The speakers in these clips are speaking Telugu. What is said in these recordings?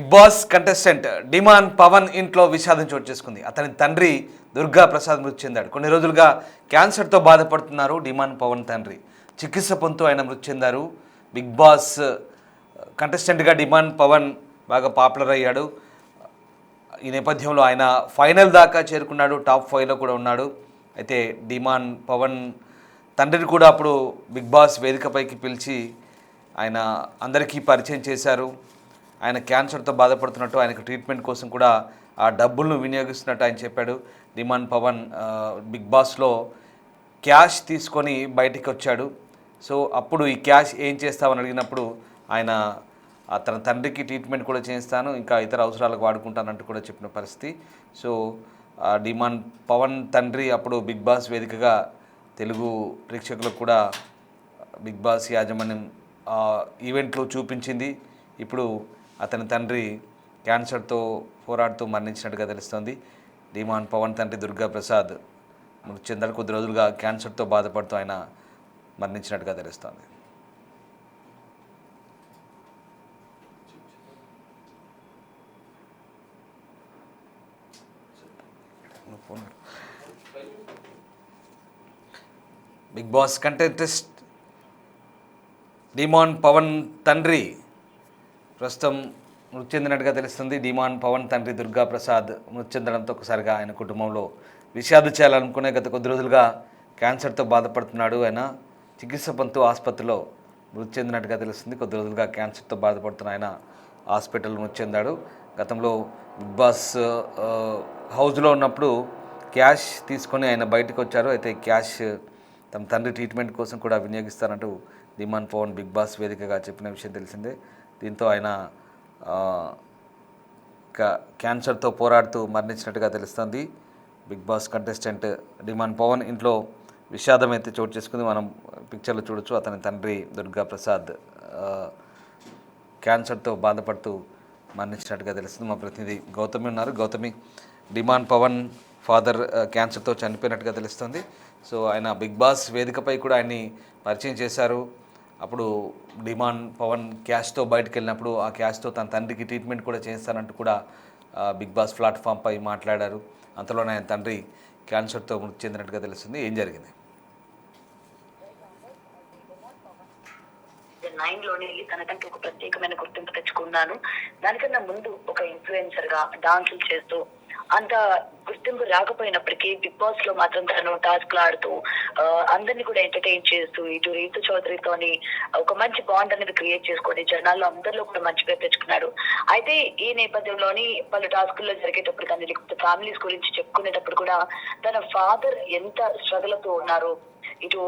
బిగ్ బాస్ కంటెస్టెంట్ డిమాన్ పవన్ ఇంట్లో విషాదం చోటు చేసుకుంది. అతని తండ్రి దుర్గా ప్రసాద్ మృతి చెందాడు. కొన్ని రోజులుగా క్యాన్సర్తో బాధపడుతున్నారు డిమాన్ పవన్ తండ్రి. చికిత్స పొందుతూ ఆయన మృతి చెందారు. బిగ్ బాస్ కంటెస్టెంట్గా డిమాన్ పవన్ బాగా పాపులర్ అయ్యాడు. ఈ నేపథ్యంలో ఆయన ఫైనల్ దాకా చేరుకున్నాడు, టాప్ 5లో కూడా ఉన్నాడు. అయితే డిమాన్ పవన్ తండ్రిని కూడా అప్పుడు బిగ్ బాస్ వేదికపైకి పిలిచి ఆయన అందరికీ పరిచయం చేశారు. ఆయన క్యాన్సర్తో బాధపడుతున్నట్టు, ఆయనకు ట్రీట్మెంట్ కోసం కూడా ఆ డబ్బులను వినియోగిస్తున్నట్టు ఆయన చెప్పాడు. డిమాన్ పవన్ బిగ్ బాస్లో క్యాష్ తీసుకొని బయటికి వచ్చాడు. సో అప్పుడు ఈ క్యాష్ ఏం చేస్తామని అడిగినప్పుడు ఆయన తన తండ్రికి ట్రీట్మెంట్ కూడా చేయిస్తాను, ఇంకా ఇతర అవసరాలకు వాడుకుంటానంటూ కూడా చెప్పిన పరిస్థితి. సో డిమాన్ పవన్ తండ్రి అప్పుడు బిగ్ బాస్ వేదికగా తెలుగు ప్రేక్షకులకు కూడా బిగ్ బాస్ యాజమాన్యం ఈవెంట్లో చూపించింది. ఇప్పుడు అతని తండ్రి క్యాన్సర్తో పోరాడుతూ మరణించినట్టుగా తెలుస్తోంది. డిమాన్ పవన్ తండ్రి దుర్గా ప్రసాద్ మృతి చెందాడు. కొద్ది రోజులుగా క్యాన్సర్తో బాధపడుతూ ఆయన మరణించినట్టుగా తెలుస్తోంది. బిగ్ బాస్ కంటెస్టెంట్ డిమాన్ పవన్ తండ్రి ప్రస్తుతం మృతి చెందినట్టుగా తెలుస్తుంది. డిమాన్ పవన్ తండ్రి దుర్గా ప్రసాద్ మృతి చెందడంతో ఒకసారిగా ఆయన కుటుంబంలో విషాదం చేయాలనుకునే గత కొద్ది రోజులుగా క్యాన్సర్తో బాధపడుతున్నాడు. ఆయన చికిత్స పొందుతూ ఆసుపత్రిలో మృతి చెందినట్టుగా తెలుస్తుంది. కొద్ది రోజులుగా క్యాన్సర్తో బాధపడుతున్న ఆయన హాస్పిటల్లో మృతి చెందాడు. గతంలో బిగ్ బాస్ హౌస్లో ఉన్నప్పుడు క్యాష్ తీసుకొని ఆయన బయటకు వచ్చారు. అయితే క్యాష్ తమ తండ్రి ట్రీట్మెంట్ కోసం కూడా వినియోగిస్తారంటూ డిమాన్ పవన్ బిగ్ బాస్ వేదికగా చెప్పిన విషయం తెలిసిందే. దీంతో ఆయన క్యాన్సర్తో పోరాడుతూ మరణించినట్టుగా తెలుస్తుంది. బిగ్ బాస్ కంటెస్టెంట్ డిమాన్ పవన్ ఇంట్లో విషాదం అయితే చోటు చేసుకుంది. మనం పిక్చర్లో చూడొచ్చు. అతని తండ్రి దుర్గా ప్రసాద్ క్యాన్సర్తో బాధపడుతూ మరణించినట్టుగా తెలుస్తుంది. మా ప్రతినిధి గౌతమి ఉన్నారు. గౌతమి, డిమాన్ పవన్ ఫాదర్ క్యాన్సర్తో చనిపోయినట్టుగా తెలుస్తుంది. సో ఆయన బిగ్ బాస్ వేదికపై కూడా ఆయన్ని పరిచయం చేశారు. అప్పుడు డిమాన్ పవన్ క్యాష్తో బయటకు వెళ్ళినప్పుడు ఆ క్యాష్తో తన తండ్రికి ట్రీట్మెంట్ కూడా చేస్తానంటూ కూడా బిగ్ బాస్ ప్లాట్ఫామ్పై మాట్లాడారు. అంతలోనే ఆయన తండ్రి క్యాన్సర్తో మృతి చెందినట్టుగా తెలుస్తుంది. ఏం జరిగింది? 9లోనే తనకంటూ ఒక ప్రత్యేకమైన గుర్తింపు తెచ్చుకున్నాను. దానికన్నా ముందు ఒక ఇన్ఫ్లుయెన్సర్ గా డాన్సులు చేస్తూ అంత గుర్తింపు రాకపోయినప్పటికీ బిగ్ బాస్ లో మాత్రం తను టాస్క్లు ఆడుతూ అందరినీ కూడా ఎంటర్టైన్ చేస్తూ ఇటు రీతు చౌదరితోని ఒక మంచి బాండ్ అనేది క్రియేట్ చేసుకొని జనాల్లో అందరిలో కూడా మంచి పేరు తెచ్చుకున్నాడు. అయితే ఈ నేపథ్యంలోని పలు టాస్కుల్లో జరిగేటప్పుడు కానీ లేకపోతే ఫ్యామిలీస్ గురించి చెప్పుకునేటప్పుడు కూడా తన ఫాదర్ ఎంత స్ట్రగుల్ తో ఉన్నారు, ఇటు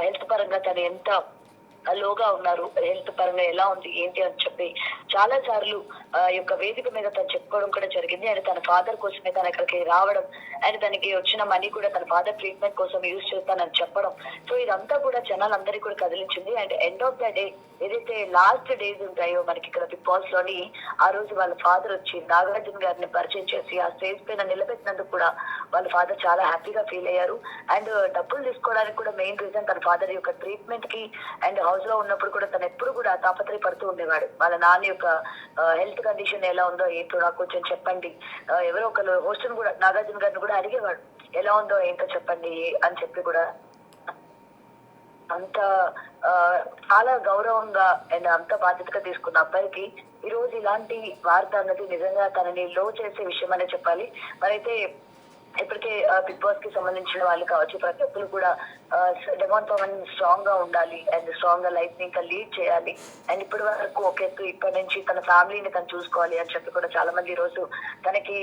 హెల్త్ పరంగా తను ఎంత లోగా ఉన్నారు, హెల్త్ పరంగా ఎలా ఉంది ఏంటి అని చెప్పి చాలా సార్లు యొక్క వేదిక మీద తను చెప్పుకోవడం కూడా జరిగింది. అండ్ తన ఫాదర్ కోసమే తను ఇక్కడికి రావడం అండ్ తనకి వచ్చిన మనీ కూడా తన ఫాదర్ ట్రీట్మెంట్ కోసం యూజ్ చేస్తానని చెప్పడం. సో ఇదంతా కూడా జనాలందరికీ కూడా కదిలించింది. And end of the day ఏదైతే లాస్ట్ డేస్ ఉంటాయో మనకి ఇక్కడ బిగ్ బాస్ లోని, ఆ రోజు వాళ్ళ ఫాదర్ వచ్చి నాగార్జున గారిని పరిచయం చేసి ఆ స్టేజ్ పైన నిలబెట్టినందుకు కూడా వాళ్ళ ఫాదర్ చాలా హ్యాపీగా ఫీల్ అయ్యారు. అండ్ డబ్బులు తీసుకోవడానికి కూడా మెయిన్ రీజన్ తన ఫాదర్ యొక్క ట్రీట్మెంట్ కి అండ్ హౌస్ లో ఉన్నప్పుడు కూడా తను ఎప్పుడు కూడా తాపత్రయపడుతూ ఉండేవాడు. వాళ్ళ నాన్న యొక్క హెల్త్ కండిషన్ ఎలా ఉందో ఏంటో నాకు కొంచెం చెప్పండి, ఎవరో ఒకరు హోస్టల్ కూడా నాగార్జున గారిని కూడా అడిగేవాడు ఎలా ఉందో ఏంటో చెప్పండి అని చెప్పి కూడా. అంత చాలా గౌరవంగా అండ్ అంత బాధ్యతగా తీసుకున్న అబ్బాయికి ఈ రోజు ఇలాంటి వార్త అన్నది నిజంగా తనని లో చేసే విషయం అనే చెప్పాలి. మరైతే ఇప్పటికే బిగ్ బాస్ కి సంబంధించిన వాళ్ళు కావచ్చు, ప్రతి ఒక్కరు కూడా డిమాన్ పవన్ స్ట్రాంగ్ గా ఉండాలి అండ్ స్ట్రాంగ్ గా లైఫ్ ని ఇంకా లీడ్ చేయాలి అండ్ ఇప్పటి వరకు ఒక ఎత్తు ఇప్పటి నుంచి తన ఫ్యామిలీని తను చూసుకోవాలి అని చెప్పి కూడా చాలా మంది ఈ రోజు తనకి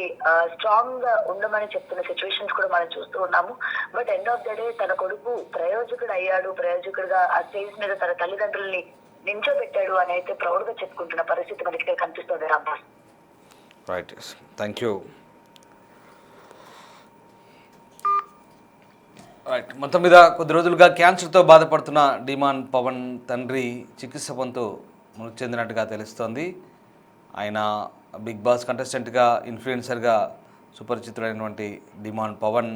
స్ట్రాంగ్ గా ఉండమని చెప్తున్న సిచ్యువేషన్స్ కూడా మనం చూస్తూ ఉన్నాము. But end of the day తన కొడుకు ప్రయోజకుడు అయ్యాడు, ప్రయోజకుడుగా ఆ స్టేజ్ మీద తన తల్లిదండ్రుల్ని నించోబెట్టాడు అని అయితే ప్రౌడ్ గా చెప్పుకుంటున్న పరిస్థితి మనకి ఇక్కడ కనిపిస్తుంది. రాంబాస్. Right, thank you. రైట్, మొత్తం మీద కొద్ది రోజులుగా క్యాన్సర్తో బాధపడుతున్న డిమాన్ పవన్ తండ్రి చికిత్స పొందుతూ మృతి చెందినట్టుగా తెలుస్తోంది. ఆయన బిగ్ బాస్ కంటెస్టెంట్గా ఇన్ఫ్లుయెన్సర్గా సుపరిచితుడైనటువంటి డిమాన్ పవన్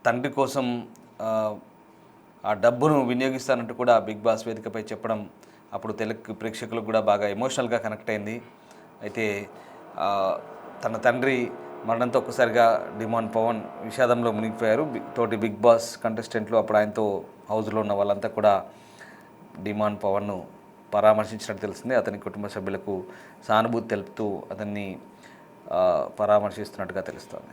తండ్రి కోసం ఆ డబ్బును వినియోగిస్తానంటూ కూడా బిగ్ బాస్ వేదికపై చెప్పడం అప్పుడు తెలుగు ప్రేక్షకులకు కూడా బాగా ఎమోషనల్గా కనెక్ట్ అయింది. అయితే ఆ, తన తండ్రి మరణంతో ఒక్కసారిగా డిమాండ్ పవన్ విషాదంలో మునిగిపోయారు. తోటి బిగ్ బాస్ కంటెస్టెంట్లు అప్పుడు ఆయనతో హౌస్లో ఉన్న వాళ్ళంతా కూడా డిమాండ్ పవన్ను పరామర్శించినట్టు తెలిసింది. అతని కుటుంబ సభ్యులకు సానుభూతి తెలుపుతూ అతన్ని పరామర్శిస్తున్నట్టుగా తెలుస్తోంది.